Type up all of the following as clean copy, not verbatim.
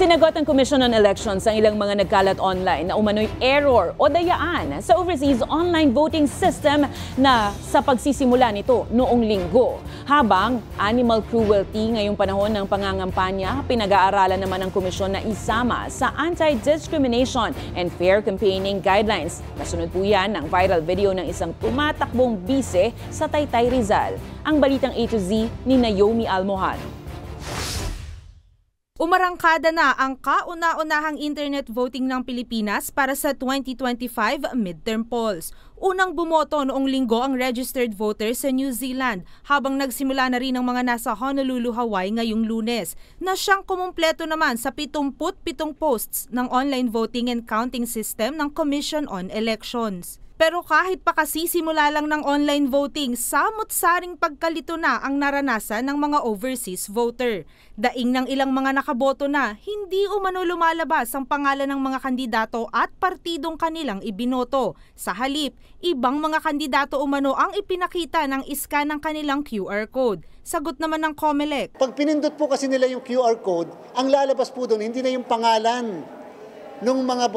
Sinagot ng Commission on Elections ang ilang mga nagkalat online na umano'y error o dayaan sa overseas online voting system na sa pagsisimula nito noong linggo. Habang animal cruelty ngayong panahon ng pangangampanya, pinag-aaralan naman ng komisyon na isama sa Anti-Discrimination and Fair Campaigning Guidelines. Nasunod po yan ng viral video ng isang tumatakbong bise sa Taytay, Rizal. Ang balitang A to Z ni Naomi Almojano. Umarangkada na ang kauna-unahang internet voting ng Pilipinas para sa 2025 midterm polls. Unang bumoto noong linggo ang registered voters sa New Zealand habang nagsimula na rin ang mga nasa Honolulu, Hawaii ngayong Lunes na siyang kumumpleto naman sa 77 posts ng online voting and counting system ng Commission on Elections. Pero kahit pa kasisimula lang ng online voting, samot-saring pagkalito na ang naranasan ng mga overseas voter. Daing ng ilang mga nakaboto na, hindi umano lumalabas ang pangalan ng mga kandidato at partidong kanilang ibinoto. Sa halip, ibang mga kandidato umano ang ipinakita ng iskan ng kanilang QR code. Sagot naman ng COMELEC. Pag pinindot po kasi nila yung QR code, ang lalabas po doon, hindi na yung pangalan nung mga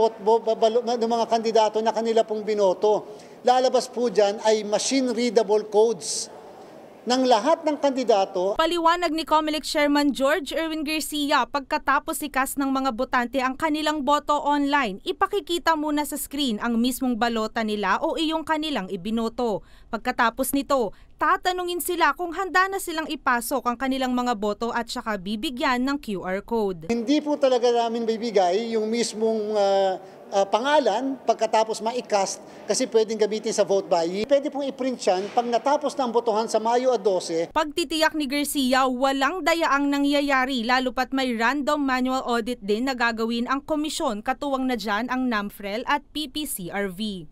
mga kandidato na kanila pong binoto. Lalabas po dyan ay machine-readable codes ng lahat ng kandidato. Paliwanag ni COMELEC Chairman George Erwin Garcia, pagkatapos ikas ng mga botante ang kanilang boto online, ipakikita muna sa screen ang mismong balota nila o iyong kanilang ibinoto. Pagkatapos nito, tatanungin sila kung handa na silang ipasok ang kanilang mga boto at saka bibigyan ng QR code. Hindi po talaga namin bibigay yung mismong pangalan pagkatapos ma-cast kasi pwedeng gamitin sa vote buying. Pwede pong i-print yan pag natapos ng botohan sa Mayo 12. Pagtitiyak ni Garcia, walang dayaang nangyayari lalo pat may random manual audit din na gagawin ang komisyon, katuwang na dyan ang NAMFREL at PPCRV.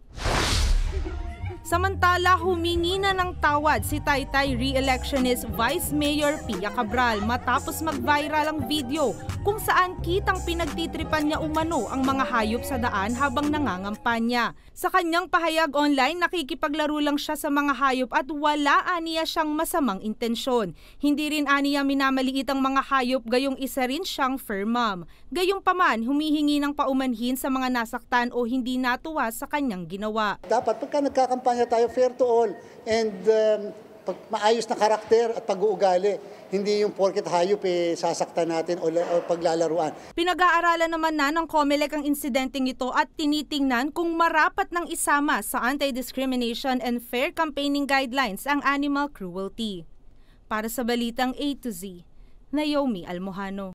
Samantala, humingi na ng tawad si Taytay re-electionist Vice Mayor Pia Cabral matapos mag-viral ang video kung saan kitang pinagtitripan niya umano ang mga hayop sa daan habang nangangampanya. Sa kanyang pahayag online, nakikipaglaro lang siya sa mga hayop at wala aniya siyang masamang intensyon. Hindi rin aniya minamaliit ang mga hayop, gayong isa rin siyang fur mom. Gayunpaman, humihingi ng paumanhin sa mga nasaktan o hindi natuwa sa kanyang ginawa. Dapat pagka nagkakampanya tayo, fair to all and maayos na karakter at pag-uugali. Hindi yung porket hayop sasaktan natin o paglalaruan. Pinag-aaralan naman na ng COMELEC ang insidenteng ito at tinitingnan kung marapat nang isama sa Anti-Discrimination and Fair Campaigning Guidelines ang animal cruelty. Para sa Balitang A to Z, Naomi Almojano.